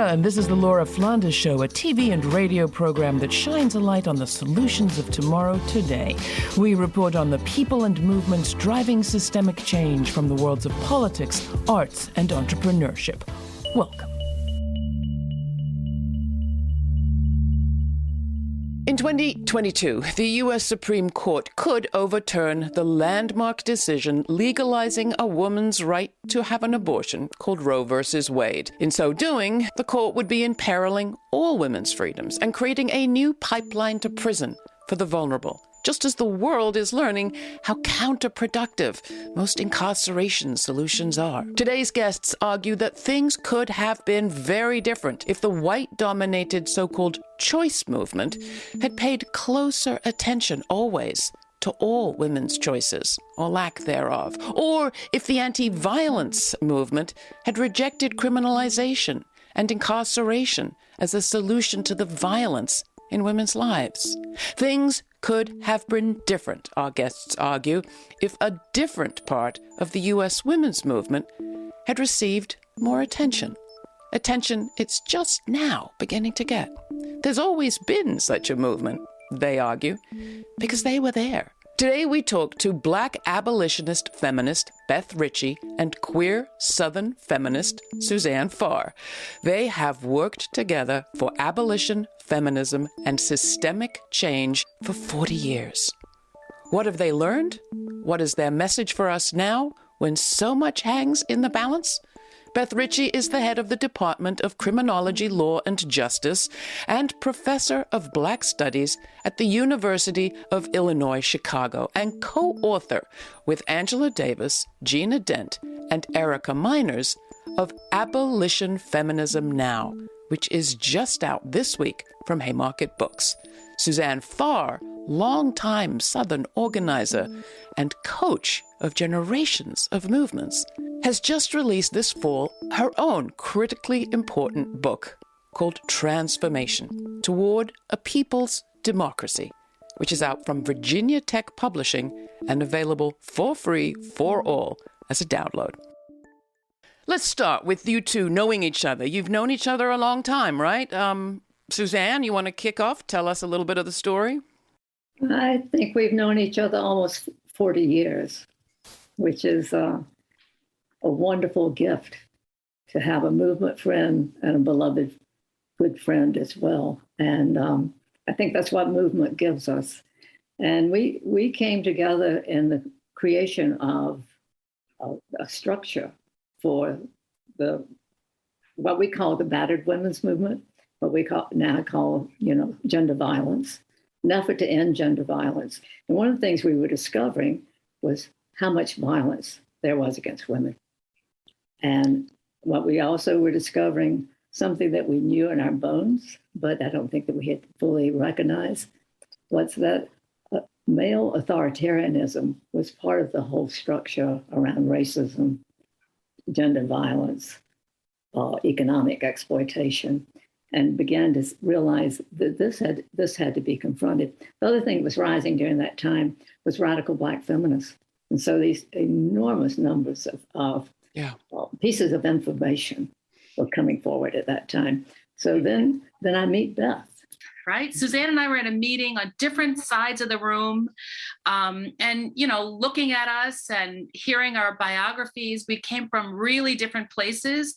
and this is the Laura Flanders Show, a TV and radio program that shines a light on the solutions of tomorrow today. We report on the people and movements driving systemic change from the worlds of politics, arts, and entrepreneurship. Welcome. In 2022, the U.S. Supreme Court could overturn the landmark decision legalizing a woman's right to have an abortion called Roe v. Wade. In so doing, the court would be imperiling all women's freedoms and creating a new pipeline to prison for the vulnerable, just as the world is learning how counterproductive most incarceration solutions are. Today's guests argue that things could have been very different if the white-dominated so-called choice movement had paid closer attention always to all women's choices, or lack thereof, or if the anti-violence movement had rejected criminalization and incarceration as a solution to the violence in women's lives. Things could have been different, our guests argue, if a different part of the U.S. women's movement had received more attention. Attention it's just now beginning to get. There's always been such a movement, they argue, because they were there. Today we talk to Black abolitionist feminist Beth Richie and queer Southern feminist Suzanne Pharr. They have worked together for abolition, feminism, and systemic change for 40 years. What have they learned? What is their message for us now when so much hangs in the balance? Beth Richie is the head of the Department of Criminology, Law, and Justice and professor of Black Studies at the University of Illinois, Chicago, and co-author with Angela Davis, Gina Dent, and Erica Miners of Abolition Feminism Now, which is just out this week from Haymarket Books. Suzanne Pharr, longtime Southern organizer and coach of generations of movements, has just released this fall her own critically important book called Transformation Toward a People's Democracy, which is out from Virginia Tech Publishing and available for free for all as a download. Let's start with you two knowing each other. You've known each other a long time, right? Suzanne, you want to kick off? Tell us a little bit of the story. I think we've known each other almost 40 years, which is a wonderful gift to have a movement friend and a beloved good friend as well. And I think that's what movement gives us. And we came together in the creation of a structure for what we call the battered women's movement, what we now call gender violence, an effort to end gender violence. And one of the things we were discovering was how much violence there was against women. And what we also were discovering, something that we knew in our bones, but I don't think that we had fully recognized, was that male authoritarianism was part of the whole structure around racism, gender violence, economic exploitation, and began to realize that this had to be confronted. The other thing that was rising during that time was radical Black feminists. And so these enormous numbers of pieces of information were coming forward at that time. So then I meet Beth. Right. Suzanne and I were at a meeting on different sides of the room. And, looking at us and hearing our biographies, we came from really different places,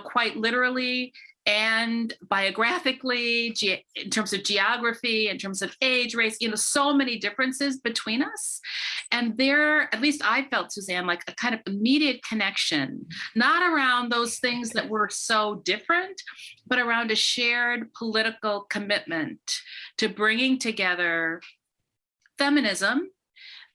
quite literally and biographically, in terms of geography, in terms of age, race, so many differences between us. And there, at least I felt, Suzanne, like a kind of immediate connection, not around those things that were so different, but around a shared political commitment to bringing together feminism,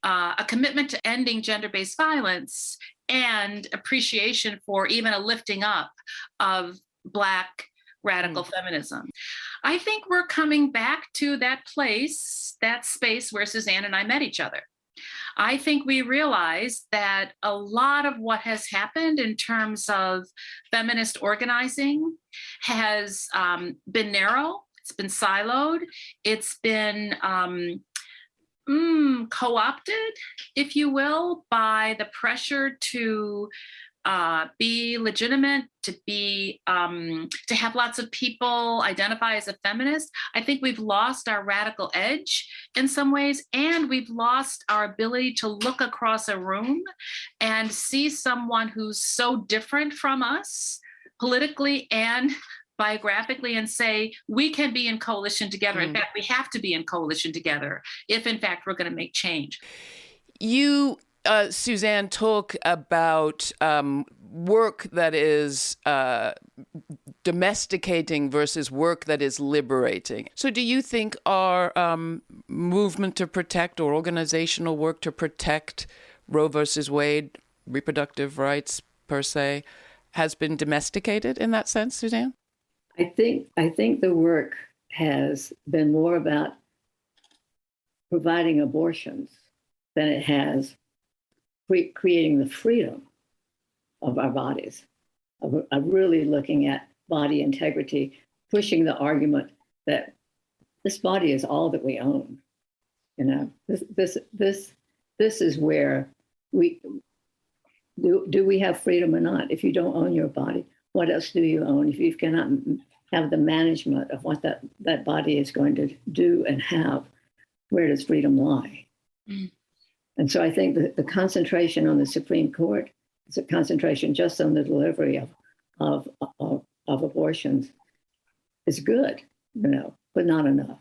a commitment to ending gender-based violence, and appreciation for even a lifting up of Black radical feminism. I think we're coming back to that place, that space where Suzanne and I met each other. I think we realized that a lot of what has happened in terms of feminist organizing has been narrow, it's been siloed, it's been co-opted, if you will, by the pressure to be legitimate, to have lots of people identify as a feminist. I think we've lost our radical edge in some ways, and we've lost our ability to look across a room and see someone who's so different from us politically and biographically and say, we can be in coalition together. In fact, we have to be in coalition together if, in fact, we're going to make change. You, Suzanne, talk about work that is domesticating versus work that is liberating. So do you think our movement to protect, or organizational work to protect Roe versus Wade, reproductive rights per se, has been domesticated in that sense, Suzanne? I think the work has been more about providing abortions than it has creating the freedom of our bodies, of really looking at body integrity, pushing the argument that this body is all that we own. You know, this is where we do we have freedom or not? If you don't own your body, what else do you own? If you cannot have the management of what that body is going to do and have, where does freedom lie? Mm. And so I think that the concentration on the Supreme Court is a concentration just on the delivery of abortions is good, you know, but not enough.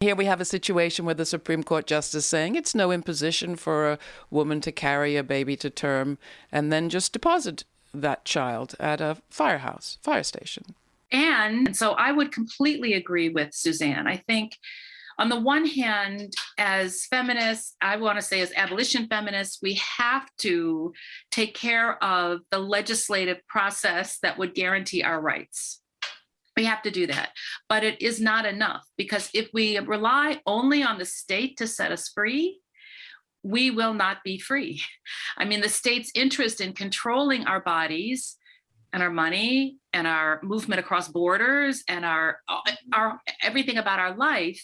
Here we have a situation with the Supreme Court justice saying it's no imposition for a woman to carry a baby to term and then just deposit that child at a fire station. And so I would completely agree with Suzanne. I think on the one hand, as feminists, I want to say as abolition feminists, we have to take care of the legislative process that would guarantee our rights. We have to do that. But it is not enough, because if we rely only on the state to set us free, we will not be free. I mean, the state's interest in controlling our bodies and our money and our movement across borders and our everything about our life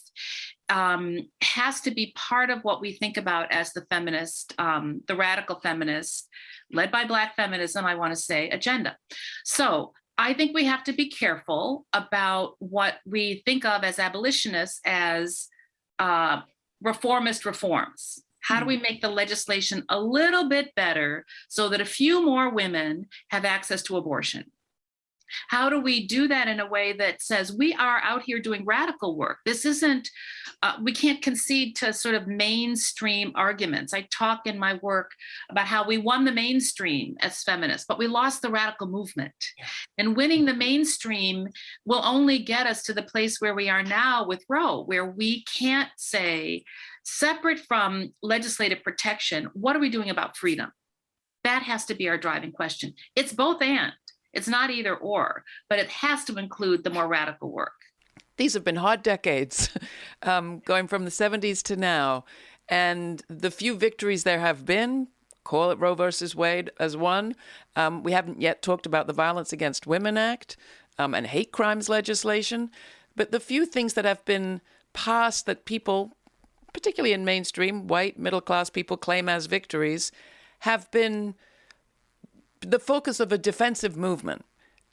has to be part of what we think about as the feminist, the radical feminist, led by Black feminism, I want to say, agenda. So I think we have to be careful about what we think of as abolitionists as reformist reforms. How do we make the legislation a little bit better so that a few more women have access to abortion? How do we do that in a way that says we are out here doing radical work? This isn't, we can't concede to sort of mainstream arguments. I talk in my work about how we won the mainstream as feminists, but we lost the radical movement. Yeah. And winning the mainstream will only get us to the place where we are now with Roe, where we can't say, separate from legislative protection, what are we doing about freedom? That has to be our driving question. It's both and. It's not either or, but it has to include the more radical work. These have been hard decades, going from the 70s to now. And the few victories there have been, call it Roe versus Wade as one. We haven't yet talked about the Violence Against Women Act and hate crimes legislation. But the few things that have been passed that people, particularly in mainstream, white, middle-class people, claim as victories, have been the focus of a defensive movement.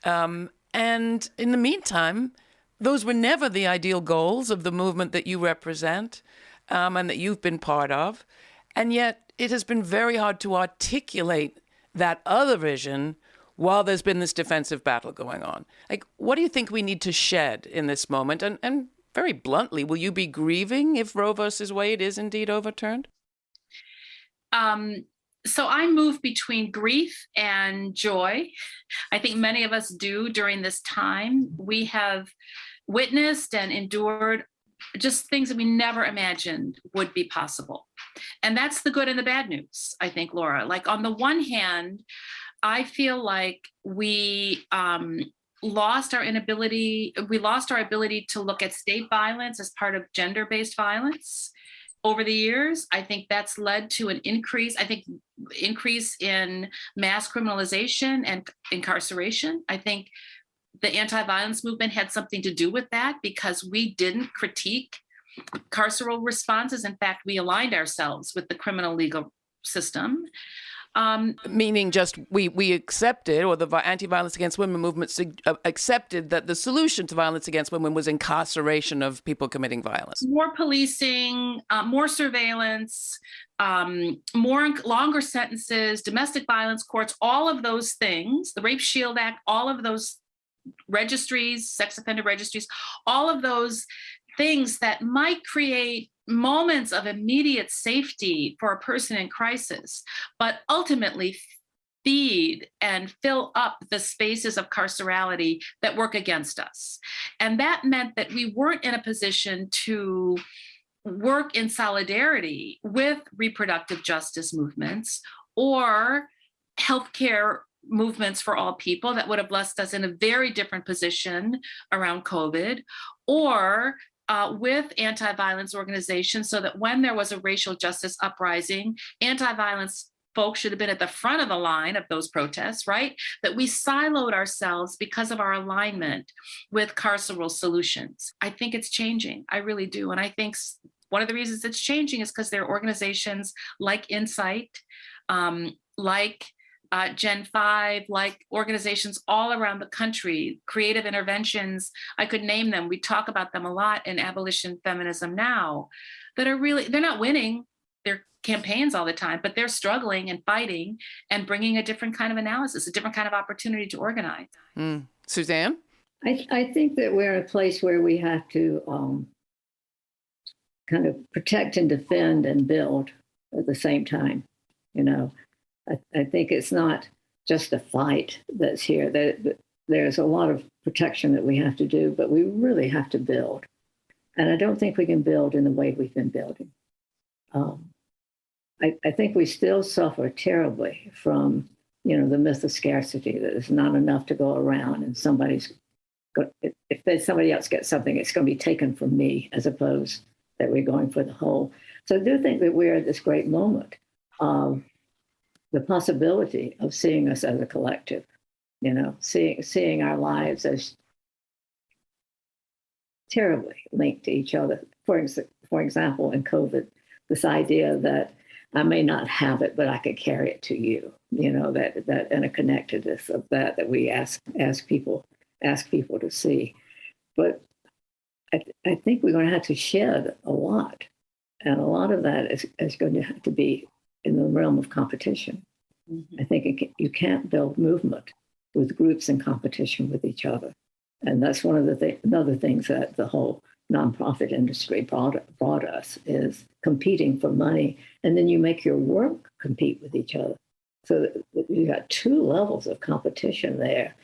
And in the meantime, those were never the ideal goals of the movement that you represent and that you've been part of. And yet it has been very hard to articulate that other vision while there's been this defensive battle going on. Like, what do you think we need to shed in this moment? And very bluntly, will you be grieving if Roe versus Wade is indeed overturned? So I move between grief and joy. I think many of us do during this time. We have witnessed and endured just things that we never imagined would be possible. And that's the good and the bad news, I think, Laura. Like, on the one hand, I feel like we lost our ability to look at state violence as part of gender-based violence. Over the years, I think that's led to an increase in mass criminalization and incarceration. I think the anti-violence movement had something to do with that, because we didn't critique carceral responses. In fact, we aligned ourselves with the criminal legal system. Meaning just we accepted, or the anti-violence against women movement accepted that the solution to violence against women was incarceration of people committing violence. More policing, more surveillance, longer sentences, domestic violence courts, all of those things, the Rape Shield Act, all of those registries, sex offender registries, all of those things that might create moments of immediate safety for a person in crisis, but ultimately feed and fill up the spaces of carcerality that work against us. And that meant that we weren't in a position to work in solidarity with reproductive justice movements or healthcare movements for all people that would have left us in a very different position around COVID, or with anti-violence organizations, so that when there was a racial justice uprising, anti-violence folks should have been at the front of the line of those protests, right? That we siloed ourselves because of our alignment with carceral solutions. I think it's changing. I really do. And I think one of the reasons it's changing is because there are organizations like Insight, like Gen 5, like organizations all around the country, creative interventions, I could name them. We talk about them a lot in Abolition Feminism Now, that are really, they're not winning their campaigns all the time, but they're struggling and fighting and bringing a different kind of analysis, a different kind of opportunity to organize. Suzanne? I think that we're in a place where we have to kind of protect and defend and build at the same time. You know, I think it's not just a fight that's here. There's a lot of protection that we have to do, but we really have to build. And I don't think we can build in the way we've been building. I think we still suffer terribly from, the myth of scarcity, that there's not enough to go around, and if somebody else gets something, it's going to be taken from me, as opposed that we're going for the whole. So I do think that we're at this great moment of the possibility of seeing us as a collective, seeing our lives as terribly linked to each other. For example, in COVID, this idea that I may not have it, but I could carry it to you, that interconnectedness of that we ask people to see. But I think we're going to have to shed a lot. And a lot of that is going to have to be in the realm of competition. Mm-hmm. I think you can't build movement with groups in competition with each other. And that's one of the other things that the whole nonprofit industry brought us, is competing for money. And then you make your work compete with each other. So you got two levels of competition there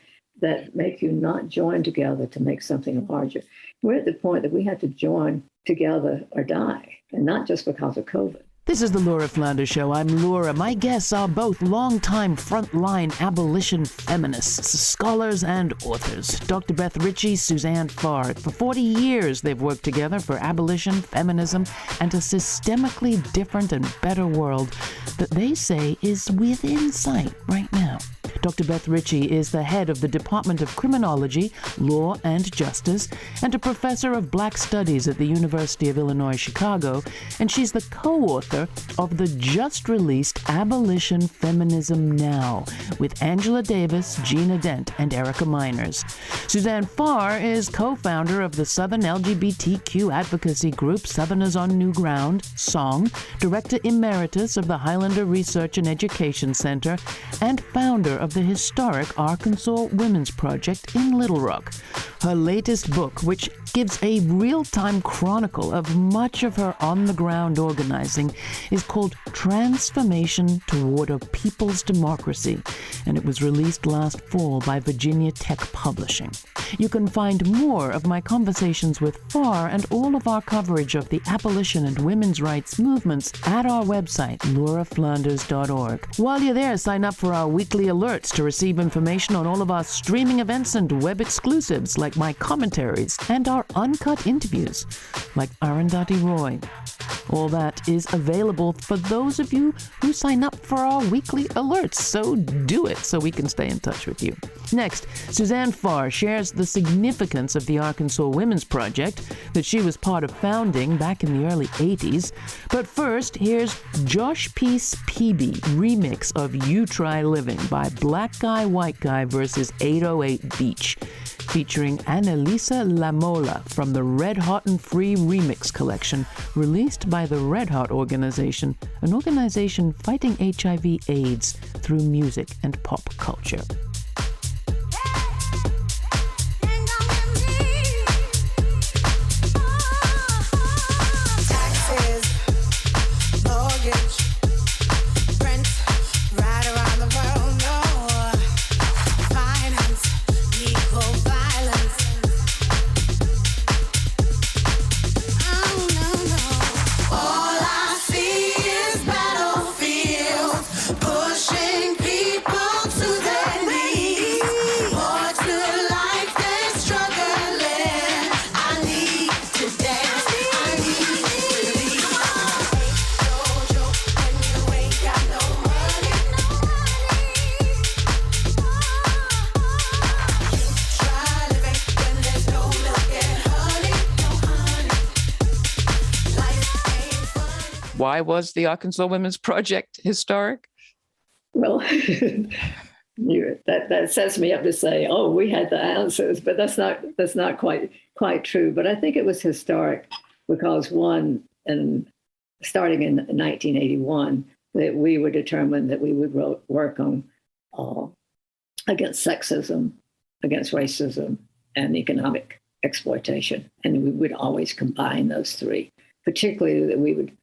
that make you not join together to make something larger. We're at the point that we have to join together or die, and not just because of COVID. This is the Laura Flanders Show. I'm Laura. My guests are both longtime frontline abolition feminists, scholars and authors. Dr. Beth Richie, Suzanne Pharr. For 40 years, they've worked together for abolition, feminism, and a systemically different and better world that they say is within sight right now. Dr. Beth Richie is the head of the Department of Criminology, Law and Justice, and a professor of Black Studies at the University of Illinois, Chicago, and she's the co-author of the just-released Abolition Feminism Now, with Angela Davis, Gina Dent, and Erica Miners. Suzanne Pharr is co-founder of the Southern LGBTQ advocacy group Southerners on New Ground, SONG, director emeritus of the Highlander Research and Education Center, and founder of the historic Arkansas Women's Project in Little Rock. Her latest book, which gives a real-time chronicle of much of her on-the-ground organizing, is called Transformation Toward a People's Democracy, and it was released last fall by Virginia Tech Publishing. You can find more of my conversations with Pharr and all of our coverage of the abolition and women's rights movements at our website, lauraflanders.org. While you're there, sign up for our weekly alerts to receive information on all of our streaming events and web exclusives like like my commentaries and our uncut interviews, like Arundhati Roy. All that is available for those of you who sign up for our weekly alerts, so do it so we can stay in touch with you. Next, Suzanne Pharr shares the significance of the Arkansas Women's Project that she was part of founding back in the early 80s. But first, here's Josh Peace Peavy remix of You Try Living by Black Guy White Guy versus 808 Beach, featuring Annalisa Lamola from the Red Hot and Free Remix Collection, released by the Red Hot Organization, an organization fighting HIV/AIDS through music and pop culture. Why was the Arkansas Women's Project historic? Well, that sets me up to say, oh, we had the answers, but that's not quite true. But I think it was historic because one, and starting in 1981, that we were determined that we would work on against sexism, against racism, and economic exploitation, and we would always combine those three. Particularly that we would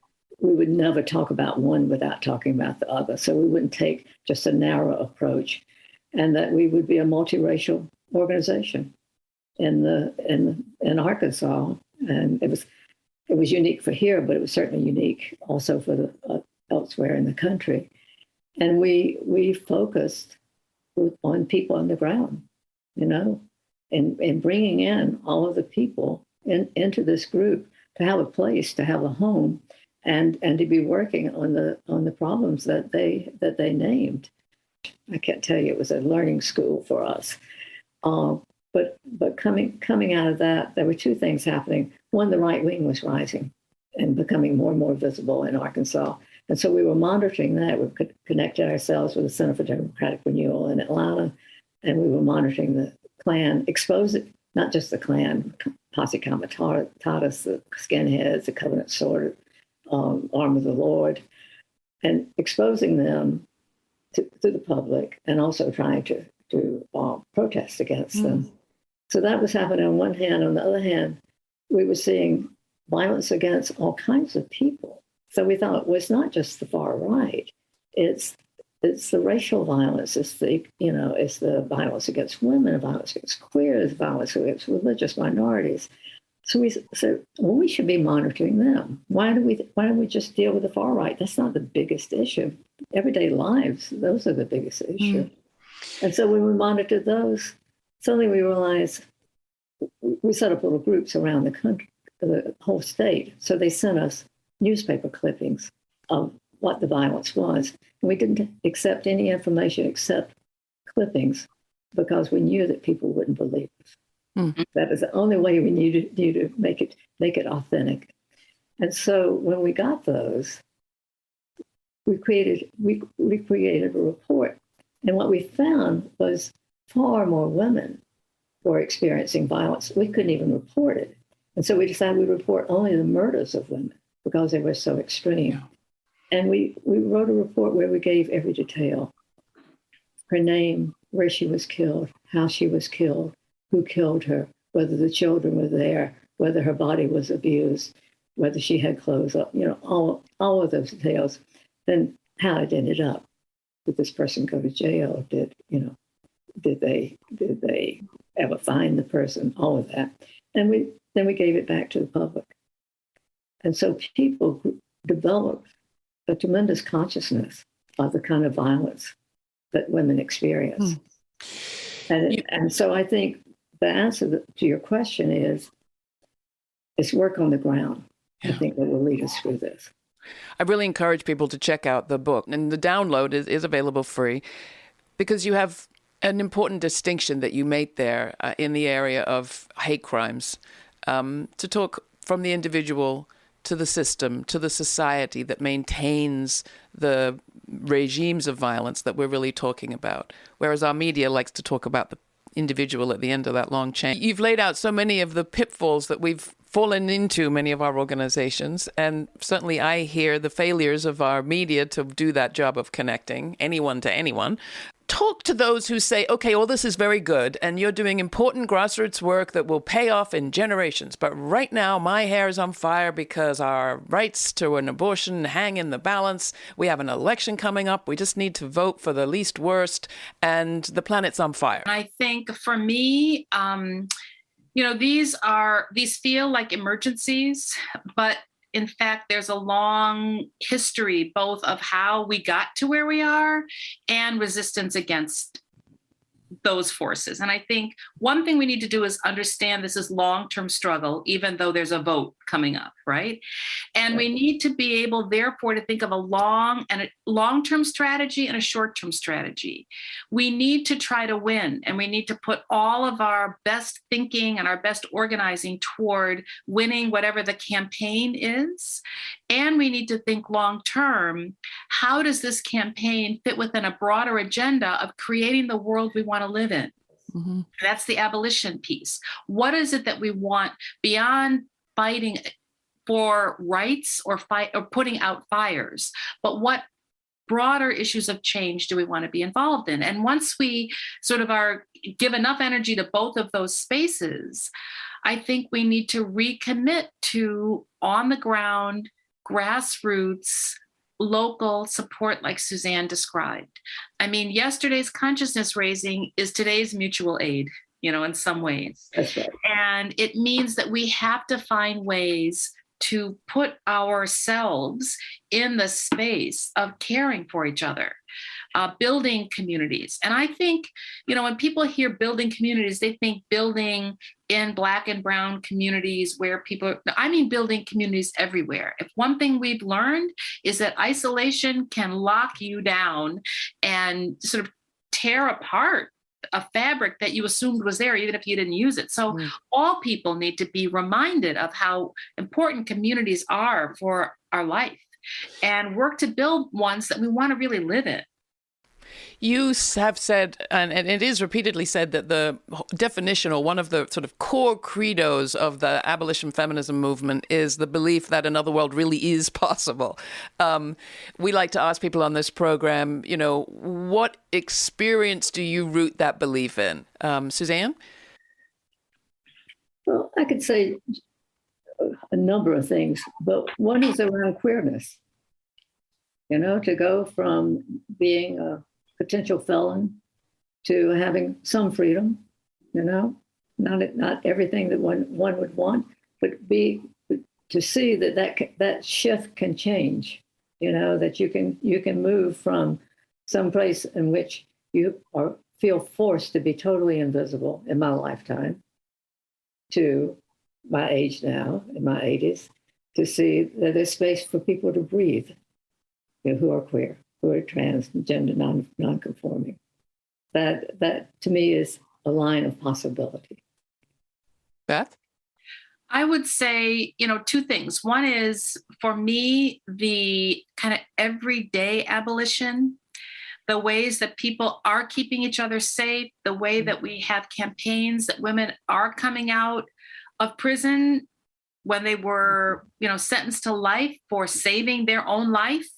never talk about one without talking about the other. So we wouldn't take just a narrow approach, and that we would be a multiracial organization in Arkansas. And it was unique for here, but it was certainly unique also for the elsewhere in the country. And we focused on people on the ground, and bringing in all of the people into this group to have a place, to have a home, and to be working on the problems that they named. I can't tell you, it was a learning school for us. But coming out of that, there were two things happening. One, the right wing was rising and becoming more and more visible in Arkansas. And so we were monitoring that. We connected ourselves with the Center for Democratic Renewal in Atlanta, and we were monitoring the Klan, exposing not just the Klan, Posse Comitatus, the skinheads, the Covenant Sword, Arm of the Lord, and exposing them to the public, and also trying to protest against them. So that was happening on one hand. On the other hand, we were seeing violence against all kinds of people. So we thought, well, it's not just the far right; it's the racial violence. It's the violence against women, violence against queers, violence against religious minorities. So we said, well, we should be monitoring them. Why don't we just deal with the far right? That's not the biggest issue. Everyday lives, those are the biggest issue. And so when we monitored those, suddenly we realized we set up little groups around the country, the whole state. So they sent us newspaper clippings of what the violence was. And we didn't accept any information except clippings because we knew that people wouldn't believe us. That is the only way we knew to make it authentic. And so when we got those, we created a report. And what we found was far more women were experiencing violence. We couldn't even report it. And so we decided we'd report only the murders of women because they were so extreme. Yeah. And we wrote a report where we gave every detail: her name, where she was killed, how she was killed, who killed her, whether the children were there, whether her body was abused, whether she had clothes up, all of those details. Then how it ended up. Did this person go to jail? Did they ever find the person? All of that. And then we gave it back to the public. And so people developed a tremendous consciousness of the kind of violence that women experience. And so I think the answer to your question is it's work on the ground. I think that will lead us through this. I really encourage people to check out the book, and the download is available free, because you have an important distinction that you made there in the area of hate crimes, to talk from the individual to the system, to the society that maintains the regimes of violence that we're really talking about, whereas our media likes to talk about the individual at the end of that long chain. You've laid out so many of the pitfalls that we've fallen into, many of our organizations, and certainly I hear the failures of our media to do that job of connecting anyone to anyone. Talk to those who say, okay, all this is very good, and you're doing important grassroots work that will pay off in generations, but right now my hair is on fire because our rights to an abortion hang in the balance. We have an election coming up. We just need to vote for the least worst, and the planet's on fire. I think for me, these feel like emergencies, but in fact, there's a long history both of how we got to where we are and resistance against those forces. And I think one thing we need to do is understand this is long-term struggle, even though there's a vote coming up, right? And we need to be able, therefore, to think of a long-term strategy and a short-term strategy. We need to try to win, and we need to put all of our best thinking and our best organizing toward winning whatever the campaign is. And we need to think long-term, how does this campaign fit within a broader agenda of creating the world we want to live in? Mm-hmm. That's the abolition piece. What is it that we want beyond fighting for rights or putting out fires, but what broader issues of change do we want to be involved in? And once we sort of give enough energy to both of those spaces, I think we need to recommit to on the ground, grassroots, local support like Suzanne described. I mean, yesterday's consciousness raising is today's mutual aid, in some ways. That's right. And it means that we have to find ways to put ourselves in the space of caring for each other, building communities. And I think, when people hear building communities, they think building in Black and brown communities where building communities everywhere. If one thing we've learned is that isolation can lock you down and sort of tear apart a fabric that you assumed was there, even if you didn't use it. So all people need to be reminded of how important communities are for our life and work to build ones that we want to really live in. You have said, and it is repeatedly said, that the definition or one of the sort of core credos of the abolition feminism movement is the belief that another world really is possible. We like to ask people on this program, what experience do you root that belief in? Suzanne? Well, I could say a number of things, but one is around queerness. To go from being a potential felon to having some freedom, not everything that one would want, but to see that shift can change, that you can move from some place in which you feel forced to be totally invisible in my lifetime to my age now, in my 80s, to see that there's space for people to breathe, who are queer, who are transgender, non-conforming. That to me is a line of possibility. Beth? I would say, two things. One is, for me, the kind of everyday abolition, the ways that people are keeping each other safe, the way that we have campaigns that women are coming out of prison when they were, sentenced to life for saving their own life.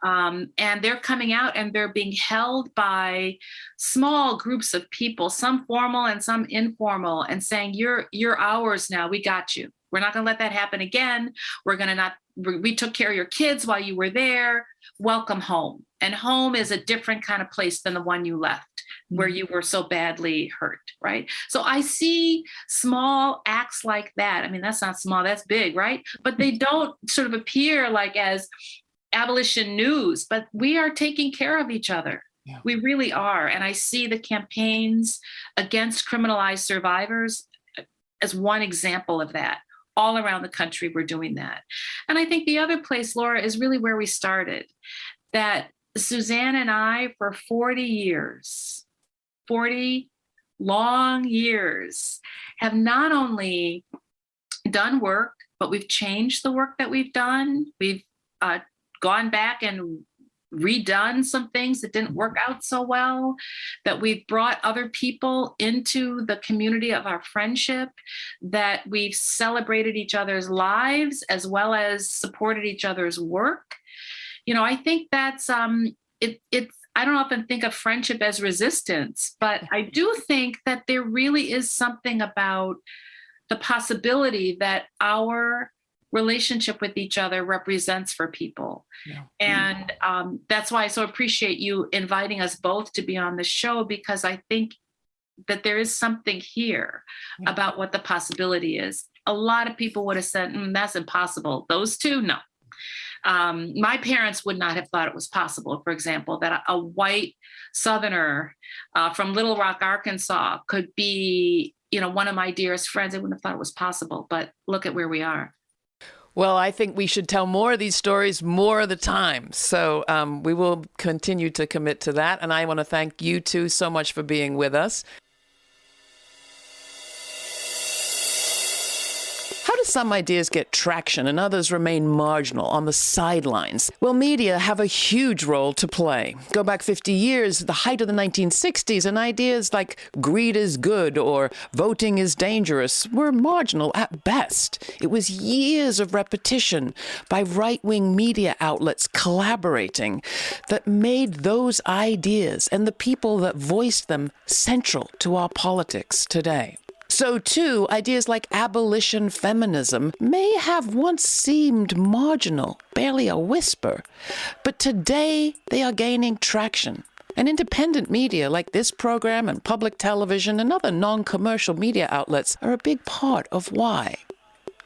And they're coming out and they're being held by small groups of people, some formal and some informal, and saying, you're ours now. We got you. We're not going to let that happen again. We took care of your kids while you were there. Welcome home. And home is a different kind of place than the one you left, where you were so badly hurt, right? So I see small acts like that. I mean, that's not small, that's big, right? But they don't sort of appear like as abolition news, but we are taking care of each other. Yeah. We really are. And I see the campaigns against criminalized survivors as one example of that. All around the country, we're doing that. And I think the other place, Laura, is really where we started. That Suzanne and I, for 40 long years, have not only done work, but we've changed the work that we've done. We've gone back and redone some things that didn't work out so well, that we've brought other people into the community of our friendship, that we've celebrated each other's lives as well as supported each other's work. I think that's it's I don't often think of friendship as resistance, but I do think that there really is something about the possibility that our relationship with each other represents for people. Yeah. And that's why I so appreciate you inviting us both to be on the show, because I think that there is something here about what the possibility is. A lot of people would have said, that's impossible. Those two, no. My parents would not have thought it was possible, for example, that a white Southerner from Little Rock, Arkansas could be, one of my dearest friends. I wouldn't have thought it was possible, but look at where we are. Well, I think we should tell more of these stories more of the time. So we will continue to commit to that. And I want to thank you two so much for being with us. How do some ideas get traction and others remain marginal on the sidelines? Well, media have a huge role to play. Go back 50 years, the height of the 1960s, and ideas like greed is good or voting is dangerous were marginal at best. It was years of repetition by right-wing media outlets collaborating that made those ideas and the people that voiced them central to our politics today. So, too, ideas like abolition feminism may have once seemed marginal, barely a whisper, but today they are gaining traction. And independent media like this program and public television and other non-commercial media outlets are a big part of why.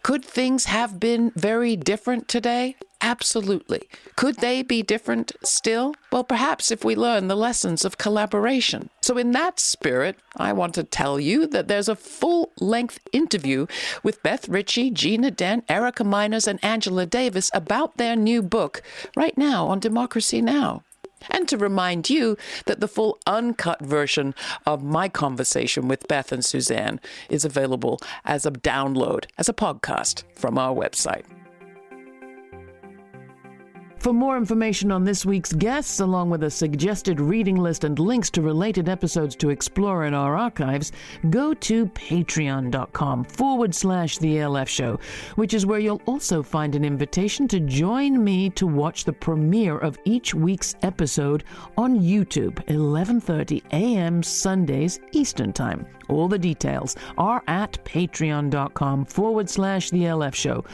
Could things have been very different today? Absolutely. Could they be different still? Well, perhaps if we learn the lessons of collaboration. So in that spirit, I want to tell you that there's a full-length interview with Beth Richie, Gina Dent, Erica Miners, and Angela Davis about their new book right now on Democracy Now! And to remind you that the full uncut version of my conversation with Beth and Suzanne is available as a download, as a podcast from our website. For more information on this week's guests, along with a suggested reading list and links to related episodes to explore in our archives, go to patreon.com/The ALF Show, which is where you'll also find an invitation to join me to watch the premiere of each week's episode on YouTube, 11:30 a.m. Sundays Eastern Time. All the details are at patreon.com/The ALF Show.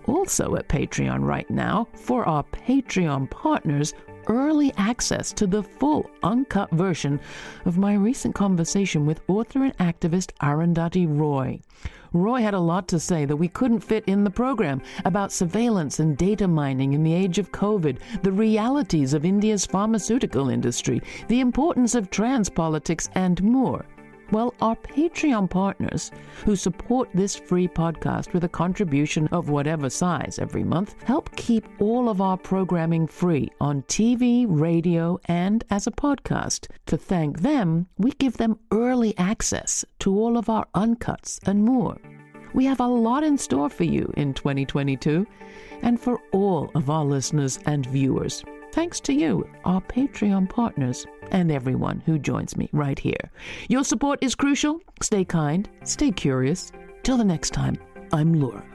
Also at Patreon right now, for our Patreon partners, early access to the full uncut version of my recent conversation with author and activist Arundhati Roy. Roy had a lot to say that we couldn't fit in the program about surveillance and data mining in the age of COVID, the realities of India's pharmaceutical industry, the importance of trans politics, and more. Well, our Patreon partners, who support this free podcast with a contribution of whatever size every month, help keep all of our programming free on TV, radio, and as a podcast. To thank them, we give them early access to all of our uncuts and more. We have a lot in store for you in 2022, and for all of our listeners and viewers. Thanks to you, our Patreon partners, and everyone who joins me right here. Your support is crucial. Stay kind, stay curious. Till the next time, I'm Laura.